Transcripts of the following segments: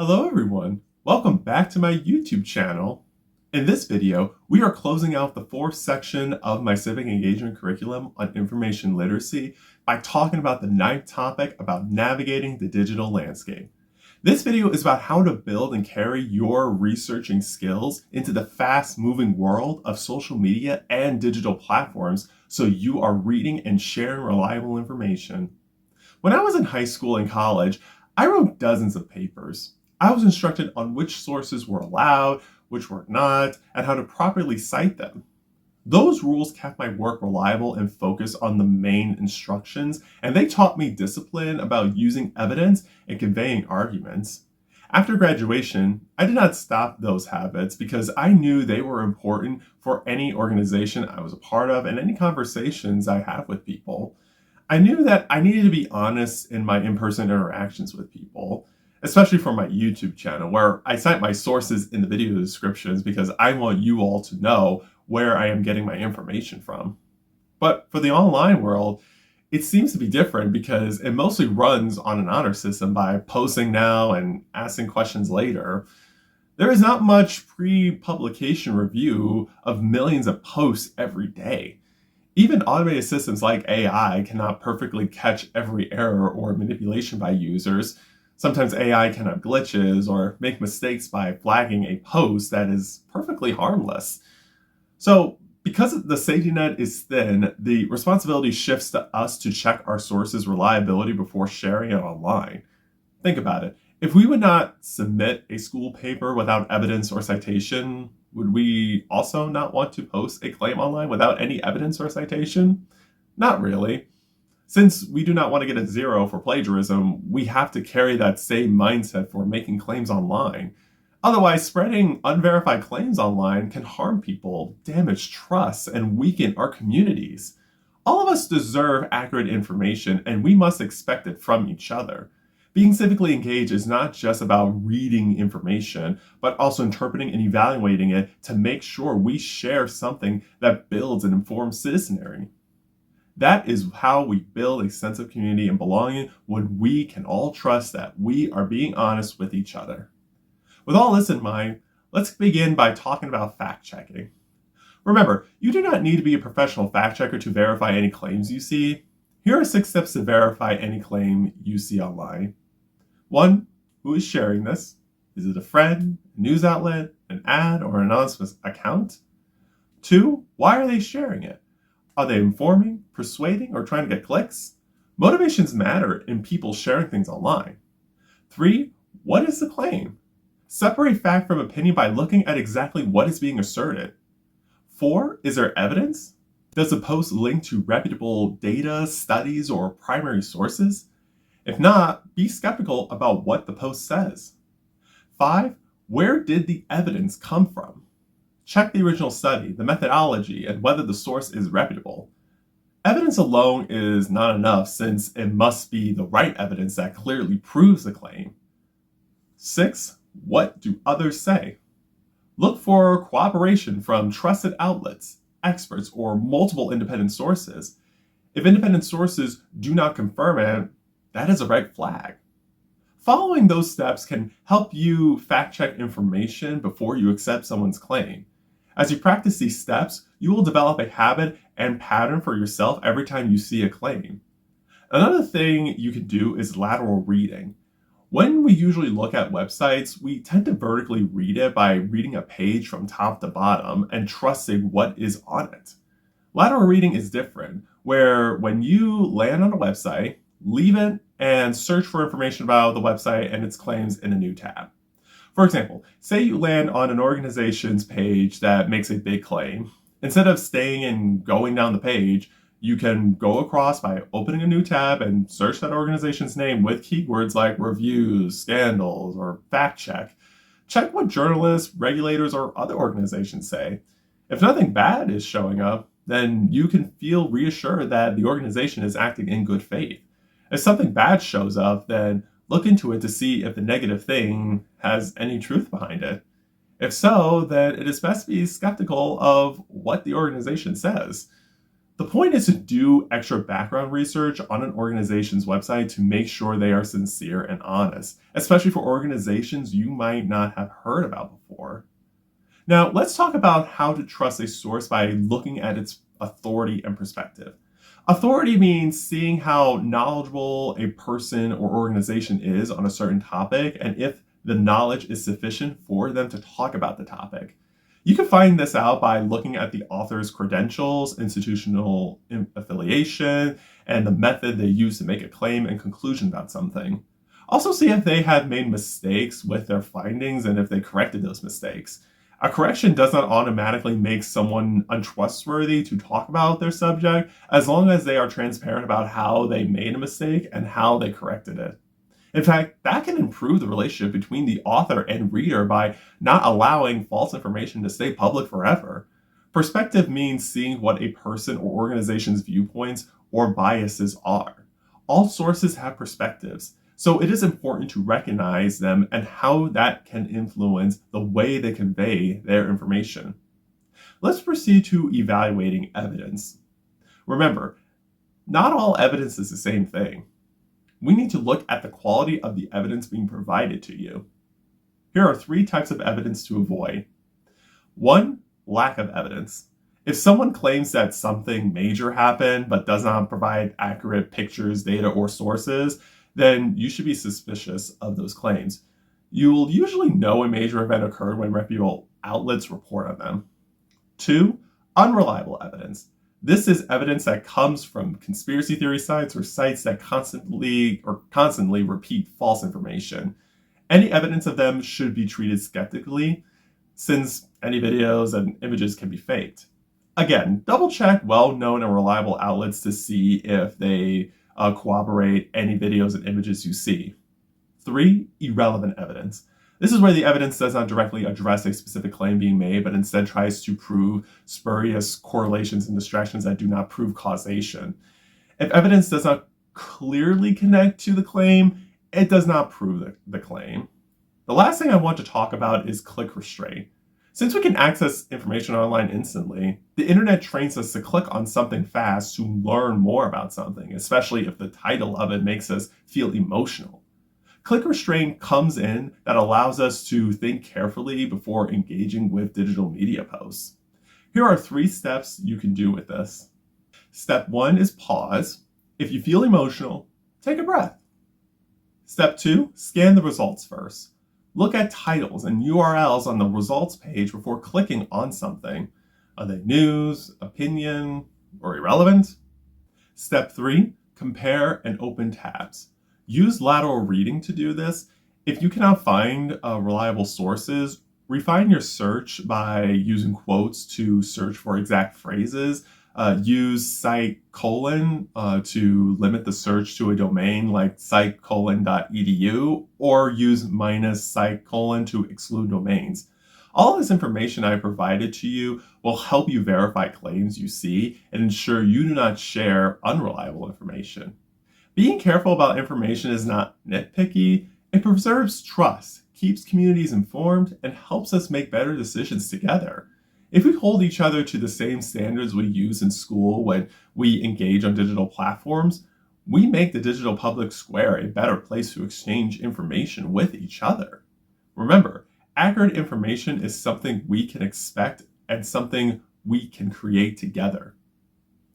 Hello everyone, welcome back to my YouTube channel. In this video, we are closing out the fourth section of my civic engagement curriculum on information literacy by talking about the ninth topic about navigating the digital landscape. This video is about how to build and carry your researching skills into the fast-moving world of social media and digital platforms so you are reading and sharing reliable information. When I was in high school and college, I wrote dozens of papers. I was instructed on which sources were allowed, which were not, and how to properly cite them. Those rules kept my work reliable and focused on the main instructions, and they taught me discipline about using evidence and conveying arguments. After graduation, I did not stop those habits because I knew they were important for any organization I was a part of and any conversations I have with people. I knew that I needed to be honest in my in-person interactions with people, especially for my YouTube channel, where I cite my sources in the video descriptions because I want you all to know where I am getting my information from. But for the online world, it seems to be different because it mostly runs on an honor system by posting now and asking questions later. There is not much pre-publication review of millions of posts every day. Even automated systems like AI cannot perfectly catch every error or manipulation by users. Sometimes AI can have glitches or make mistakes by flagging a post that is perfectly harmless. So, because the safety net is thin, the responsibility shifts to us to check our sources' reliability before sharing it online. Think about it. If we would not submit a school paper without evidence or citation, would we also not want to post a claim online without any evidence or citation? Not really. Since we do not want to get a 0 for plagiarism, we have to carry that same mindset for making claims online. Otherwise, spreading unverified claims online can harm people, damage trust, and weaken our communities. All of us deserve accurate information, and we must expect it from each other. Being civically engaged is not just about reading information, but also interpreting and evaluating it to make sure we share something that builds an informed citizenry. That is how we build a sense of community and belonging when we can all trust that we are being honest with each other. With all this in mind, let's begin by talking about fact-checking. Remember, you do not need to be a professional fact-checker to verify any claims you see. Here are 6 steps to verify any claim you see online. 1. Who is sharing this? Is it a friend, a news outlet, an ad, or an anonymous account? 2. Why are they sharing it? Are they informing, persuading, or trying to get clicks? Motivations matter in people sharing things online. 3. What is the claim? Separate fact from opinion by looking at exactly what is being asserted. 4. Is there evidence? Does the post link to reputable data, studies, or primary sources? If not, be skeptical about what the post says. 5. Where did the evidence come from? Check the original study, the methodology, and whether the source is reputable. Evidence alone is not enough since it must be the right evidence that clearly proves the claim. 6. What do others say? Look for cooperation from trusted outlets, experts, or multiple independent sources. If independent sources do not confirm it, that is a red flag. Following those steps can help you fact-check information before you accept someone's claim. As you practice these steps, you will develop a habit and pattern for yourself every time you see a claim. Another thing you can do is lateral reading. When we usually look at websites, we tend to vertically read it by reading a page from top to bottom and trusting what is on it. Lateral reading is different, where when you land on a website, leave it and search for information about the website and its claims in a new tab. For example, say you land on an organization's page that makes a big claim. Instead of staying and going down the page, you can go across by opening a new tab and search that organization's name with keywords like reviews, scandals, or fact check. Check what journalists, regulators, or other organizations say. If nothing bad is showing up, then you can feel reassured that the organization is acting in good faith. If something bad shows up, then look into it to see if the negative thing has any truth behind it. If so, then it is best to be skeptical of what the organization says. The point is to do extra background research on an organization's website to make sure they are sincere and honest, especially for organizations you might not have heard about before. Now, let's talk about how to trust a source by looking at its authority and perspective. Authority means seeing how knowledgeable a person or organization is on a certain topic and if the knowledge is sufficient for them to talk about the topic. You can find this out by looking at the author's credentials, institutional affiliation, and the method they use to make a claim and conclusion about something. Also, see if they have made mistakes with their findings and if they corrected those mistakes. A correction does not automatically make someone untrustworthy to talk about their subject as long as they are transparent about how they made a mistake and how they corrected it. In fact, that can improve the relationship between the author and reader by not allowing false information to stay public forever. Perspective means seeing what a person or organization's viewpoints or biases are. All sources have perspectives, so it is important to recognize them and how that can influence the way they convey their information. Let's proceed to evaluating evidence. Remember, not all evidence is the same thing. We need to look at the quality of the evidence being provided to you. Here are 3 types of evidence to avoid. 1, lack of evidence. If someone claims that something major happened but does not provide accurate pictures, data, or sources, then you should be suspicious of those claims. You will usually know a major event occurred when reputable outlets report on them. 2, unreliable evidence. This is evidence that comes from conspiracy theory sites or sites that constantly repeat false information. Any evidence of them should be treated skeptically, since any videos and images can be faked. Again, double check well-known and reliable outlets to see if they corroborate any videos and images you see. 3, irrelevant evidence. This is where the evidence does not directly address a specific claim being made, but instead tries to prove spurious correlations and distractions that do not prove causation. If evidence does not clearly connect to the claim, it does not prove the claim. The last thing I want to talk about is click restraint. Since we can access information online instantly, the internet trains us to click on something fast to learn more about something, especially if the title of it makes us feel emotional. Click restraint comes in that allows us to think carefully before engaging with digital media posts. Here are 3 steps you can do with this. Step 1 is pause. If you feel emotional, take a breath. Step 2, scan the results first. Look at titles and URLs on the results page before clicking on something. Are they news, opinion, or irrelevant? Step 3, compare and open tabs. Use lateral reading to do this. If you cannot find reliable sources, refine your search by using quotes to search for exact phrases. Use site : to limit the search to a domain like site::edu, or use -site: to exclude domains. All this information I provided to you will help you verify claims you see and ensure you do not share unreliable information. Being careful about information is not nitpicky. It preserves trust, keeps communities informed, and helps us make better decisions together. If we hold each other to the same standards we use in school when we engage on digital platforms, we make the digital public square a better place to exchange information with each other. Remember, accurate information is something we can expect and something we can create together.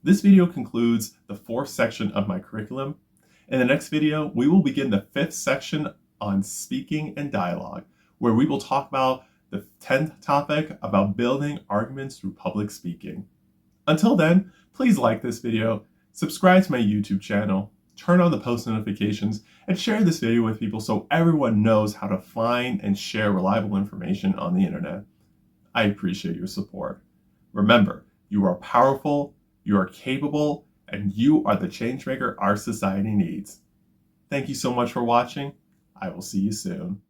This video concludes the 4th section of my curriculum. In the next video, we will begin the 5th section on speaking and dialogue, where we will talk about the 10th topic about building arguments through public speaking. Until then, please like this video, subscribe to my YouTube channel, turn on the post notifications, and share this video with people so everyone knows how to find and share reliable information on the internet. I appreciate your support. Remember, you are powerful, you are capable, and you are the changemaker our society needs. Thank you so much for watching. I will see you soon.